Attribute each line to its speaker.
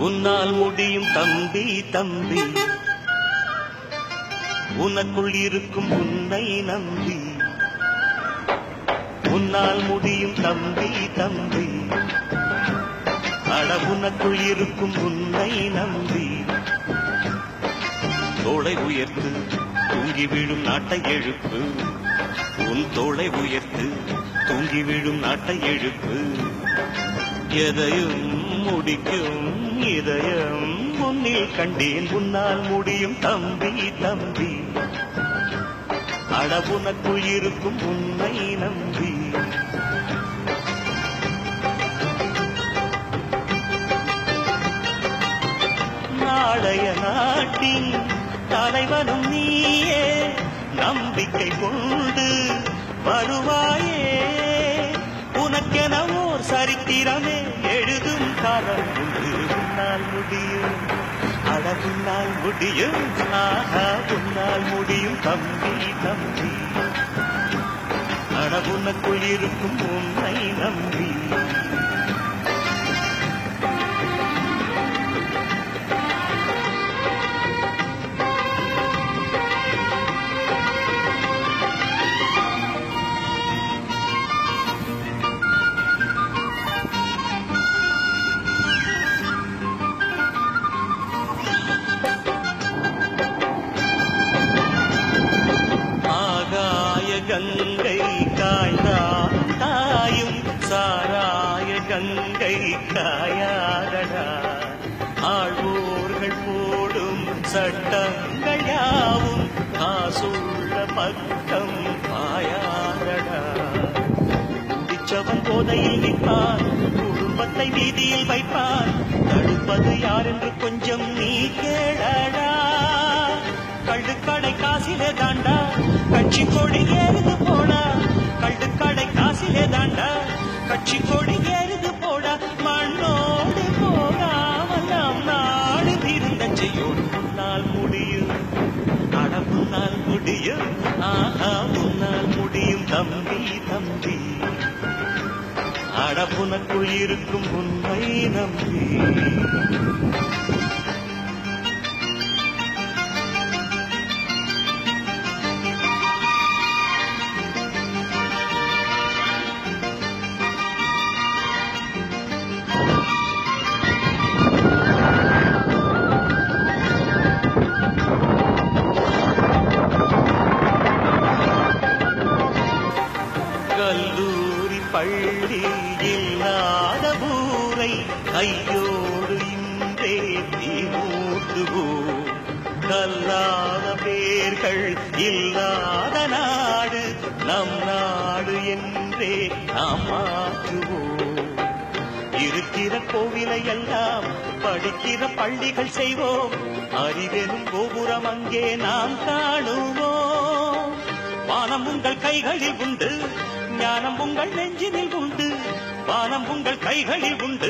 Speaker 1: உன்னால் முடியும் தம்பி தம்பி, உனக்குள் இருக்கும் உன்னை நம்பி. உன்னால் முடியும் தம்பி தம்பி, அட உனக்குள் இருக்கும் உன்னை நம்பி. தோளை உயர்த்து தூங்கி விழும் நாட்டை எழுப்பு, உன் தோளை உயர்த்து தூங்கி விழும் நாட்டை எழுப்பு. எதையும் முடிக்கும் இதயம் முன்னில் கண்டேன், உன்னால் முடியும் தம்பி தம்பி, அட உனக்குள் இருக்கும் உன்னை நம்பி. நாளைய நாட்டின் தலைவனும் நீயே, நம்பிக்கை கொண்டு வருவாயே. உனக்கென ஓர் சரித்திரமே எழுதும் காலம் உண்டு. உன்னால் முடியும், அட உன்னால் முடியும், ஆஹா உன்னால் முடியும் தம்பி தம்பி, அட உனக்குள் இருக்கும் உன்னை நம்பி. கங்கை காய்ந்தால் தாயும் சாராய கங்கை காயாதடா. ஆழ்வோர்கள் போடும் சட்டங்கள் யாவும் காசுள்ள பக்கம் பாயாதடா. குடிச்சவன் போதையில் நிற்பான், குடும்பத்தை வீதியில் வைப்பான். தடுப்பது யார் என்று கொஞ்சம் நீ கேளடா. கள்ளுக்கடை காசிலே தாண்டா கட்சி கொடி ஏறுது போடா. கள்ளுக்கடை காசிலே தாண்டா கட்சி கொடி ஏறுது போடா. மண்ணோடு போகாமல் நாம் நாடு தீர்ந்த செய்யோடு. உன்னால் முடியும், அட உன்னால் முடியும், ஆஹா உன்னால் முடியும் தம்பி தம்பி, அட உனக்குள் இருக்கும் உன்னை நம்பி. கல்லூரி பள்ளி இல்லாத ஊரை கையோடு இன்றே தீமூட்டுவோம். கல்லாத பேர்கள் இல்லாத நாடு நம் நாடு என்றே நாம் மாற்றுவோம். இருக்கிற கோவிலை எல்லாம் படிக்கிற பள்ளிகள் செய்வோம். அறிவெனும் கோபுரம் அங்கே நாம் காணுவோம். வானம் உங்கள் கைகளில் உண்டு, ஞானம் உங்கள் நெஞ்சினில் உண்டு. வானம் உங்கள் கைகளில் உண்டு,